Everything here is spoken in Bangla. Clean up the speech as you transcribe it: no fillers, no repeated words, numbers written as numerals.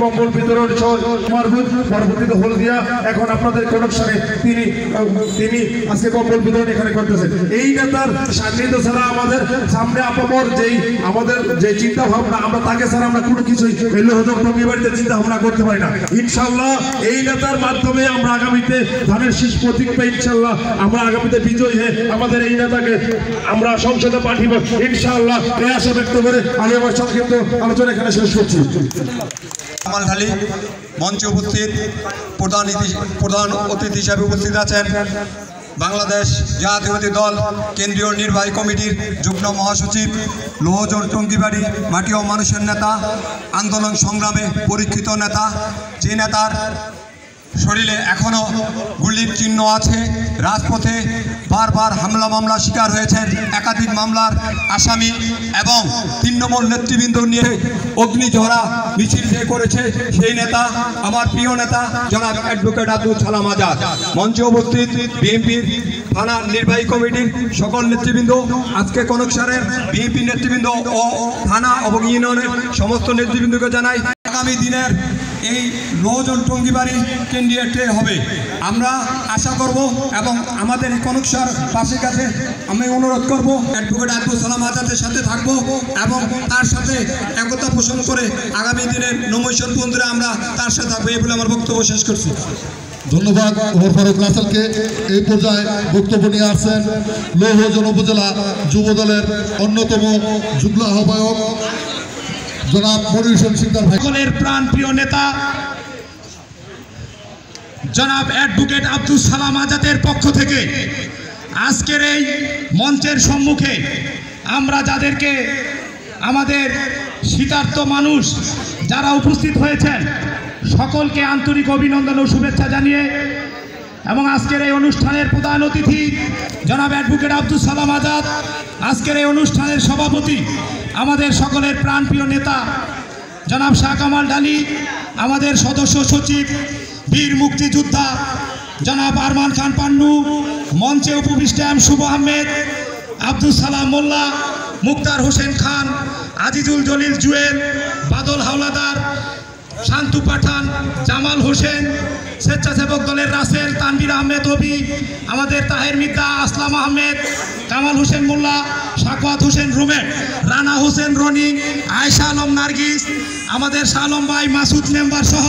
কম্বল বিতরণ পরবর্তীতে হলদিয়া এখন আপনাদের কানেকশনে তিনি আজকে কম্বল বিতরণ এখানে করতেছেন। এই নেতার সান্নিধ্য ছাড়া আমাদের সামনে আপামর আমাদের যে চিন্তা ভাবনা আমরা তাকে ছাড়া আমরা কোনো কিছুই টঙ্গী বাড়িতে চিন্তা ভাবনা করতে পারি না। ইনশাল্লাহ এই নেতার মাধ্যমে আমরা আগামীতে ধানের শীষ প্রতীক পেয়ে ইনশাল্লাহ আমরা আগামীতে বিজয়ী হয়ে আমাদের এই নেতাকে আমরা সংসদে পাঠিয়ে ইনশাআল্লাহ এই আশা ব্যক্ত করে আমি আমার সংক্ষিপ্ত আলোচনা এখানে শেষ করছি। কামাল মঞ্চে উপস্থিত প্রধান অতিথি হিসাবে উপস্থিত আছেন বাংলাদেশ জাতীয়তাবাদী দল কেন্দ্রীয় নির্বাহী কমিটির যুগ্ম মহাসচিব লোহজন টঙ্গীবাড়ি মাটি ও মানুষের নেতা, আন্দোলন সংগ্রামে পরীক্ষিত নেতা, যে নেতার শরীরে এখনও গুলির চিহ্ন আছে, রাজপথে বারবার হামলা মামলা শিকার হয়েছেন, একাধিক মামলার আসামি এবং তৃণমূল নেতৃবৃন্দ নিয়ে অগ্নিঝরা মিছিল যে করেছে সেই নেতা আমার প্রিয় নেতা জনাব অ্যাডভোকেট আব্দুল সালাম আজাদ। মঞ্চে উপস্থিত বিএনপির থানা নির্বাহী কমিটির সকল নেতৃবৃন্দ, আজকে কনকসারের বিএনপি নেতৃবৃন্দ ও থানা এবং ইউনিয়নের সমস্ত নেতৃবৃন্দকে জানাই আগামী দিনের এই লোহজন টঙ্গীবাড়ি ক্যান্ডিডেটে হবে। আমরা আশা করব এবং আমাদের কনকসার পাশে কাছে আমি অনুরোধ করব অ্যাডভোকেট আব্দুল সালাম আজাদের সাথে থাকবো এবং তার সাথে একতা পোষণ করে আগামী দিনের নমিনেশন পর্যন্ত আমরা তার সাথে থাকবো। এই বলে আমার বক্তব্য শেষ করছি। ধন্যবাদ ওমর ফারুক রাসেলকে। এই পর্যায়ে বক্তব্য নিয়ে আসছেন লোহজন উপজেলা যুব দলের অন্যতম যুগ্ম আহ্বায়ক জনাব মনির হোসেন সিকদার ভাই। সকলের প্রাণপ্রিয় নেতা জনাব অ্যাডভোকেট আব্দুল সালাম আজাদের পক্ষ থেকে আজকের এই মঞ্চের সম্মুখে আমরা যাদেরকে আমাদের শীতার্ত মানুষ যারা উপস্থিত হয়েছেন সকলকে আন্তরিক অভিনন্দন ও শুভেচ্ছা জানিয়ে এবং আজকের এই অনুষ্ঠানের প্রধান অতিথি জনাব অ্যাডভোকেট আব্দুল সালাম আজাদ, আজকের এই অনুষ্ঠানের সভাপতি আমাদের সকলের প্রাণপ্রিয় নেতা জনাব শাহ কামাল ডালি, আমাদের সদস্য সচিব বীর মুক্তিযোদ্ধা জনাব আরমান খান পান্নু, মঞ্চে উপবিষ্ট শুভ আহমেদ, আব্দুল সালাম মোল্লা, মুক্তার হোসেন খান, আজিজুল জলিল জুয়েল, বাদল হাওলাদার, শান্তু পাঠান, জামাল হোসেন, স্বেচ্ছাসেবক দলের রাসেল, তানভীর আহমেদ অবি, আমাদের তাহের মিদ্দা, আসলাম আহমেদ, কামাল হোসেন মোল্লা, সাকওয়াত হোসেন রুমেট, রানা হোসেন রনি, আয়েশা আলম নার্গিস, আমাদের শাহ আলম ভাই, মাসুদ মেম্বার সহ